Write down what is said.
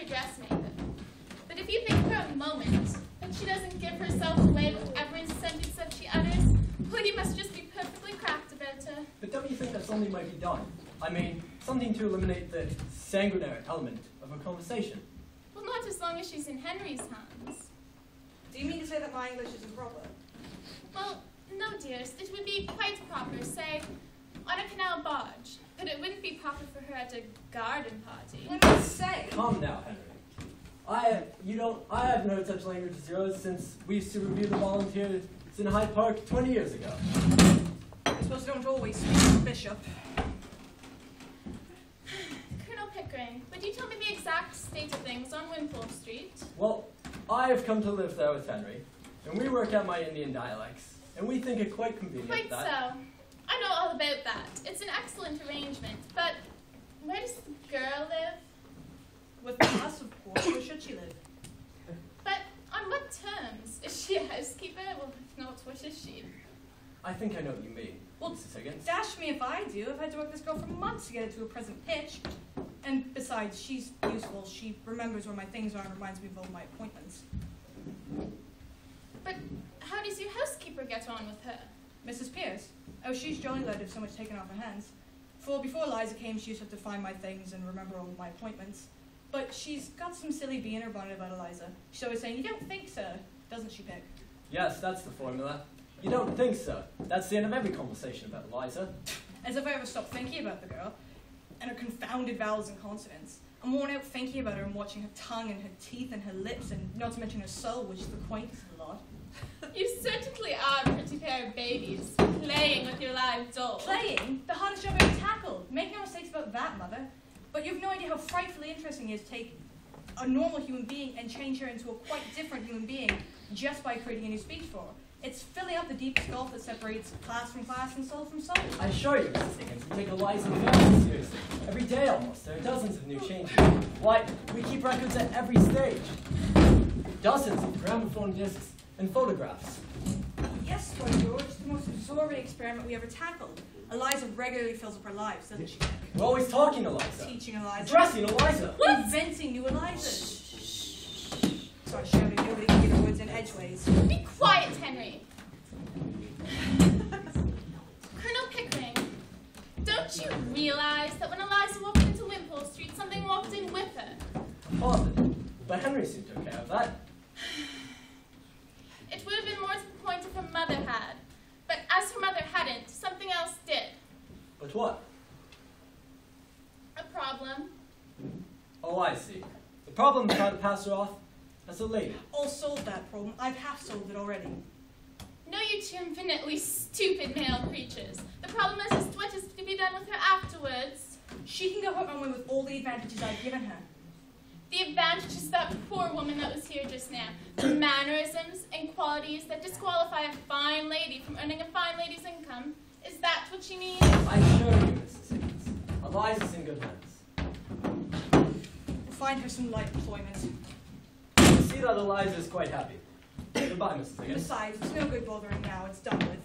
her dressmaker. But if you think for a moment that she doesn't give herself away with every sentence that she utters, well, you must just be perfectly cracked about her. But don't you think that something might be done? I mean, something to eliminate the sanguinary element of a conversation. Well, not as long as she's in Henry's hands. Do you mean to say that my English isn't proper? Well, no, dearest. It would be quite proper, say, on a canal barge. But it wouldn't be proper for her at a garden party. I must say. Come now, Henry. I have no such language as yours since we used to review the volunteers in Hyde Park 20 years ago. I suppose you don't always speak to the bishop. Colonel Pickering, would you tell me the exact state of things on Wimpole Street? Well, I have come to live there with Henry, and we work out my Indian dialects, and we think it quite convenient Quite that... so. I know all about that. It's an excellent arrangement, but where does the girl live? With us, of course. Where should she live? But on what terms? Is she a housekeeper? Well, if not, what is she? I think I know what you mean, Well, Mrs. Higgins. Dash me if I do. I've had to work this girl for months to get it to a present pitch. And besides, she's useful. She remembers where my things are and reminds me of all my appointments. But how does your housekeeper get on with her? Mrs. Pierce? Oh, she's jolly loud to have so much taken off her hands. For before Liza came, she used to have to find my things and remember all of my appointments. But she's got some silly bee in her bonnet about Eliza. She's always saying, "You don't think so," doesn't she, Pick? Yes, that's the formula. You don't think so. That's the end of every conversation about Eliza. As if I ever stopped thinking about the girl, and her confounded vowels and consonants. I'm worn out thinking about her and watching her tongue and her teeth and her lips, and not to mention her soul, which is the quaintest of the lot. You certainly are a pretty pair of babies, playing with your live doll. Playing? The hardest job I ever tackled. Make no mistakes about that, Mother. But you have no idea how frightfully interesting it is to take a normal human being and change her into a quite different human being just by creating a new speech for her. It's filling up the deepest gulf that separates class from class and soul from soul. I assure you, Mrs. Higgins, we take Eliza very seriously. Every day almost, there are dozens of new changes. Why, we keep records at every stage. Dozens of gramophone discs and photographs. Yes, Boy George, the most absorbing experiment we ever tackled. Eliza regularly fills up our lives, doesn't she? We're always talking Eliza. Teaching Eliza. Dressing Eliza. Inventing new Elizas. Sorry, shouting, nobody can get the words in edgeways. Be quiet, Henry. Colonel Pickering, don't you realize that when Eliza walked into Wimpole Street, something walked in with her? Positive. But Henry seemed to care of that. It would have been more to the point if her mother had. But as her mother hadn't, something else did. But what? A problem. Oh, I see. The problem is how to pass her off as a lady. I'll solve that problem. I've half solved it already. No, you two infinitely stupid male creatures. The problem is just what is to be done with her afterwards. She can go her own way with all the advantages I've given her. The advantage is that poor woman that was here just now. The mannerisms and qualities that disqualify a fine lady from earning a fine lady's income. Is that what you mean? I assure you, Mrs. Higgins, Eliza's in good hands. We'll find her some light employment. You see that Eliza is quite happy. Goodbye, Mrs. Higgins. Besides, it's no good bothering now. It's done with.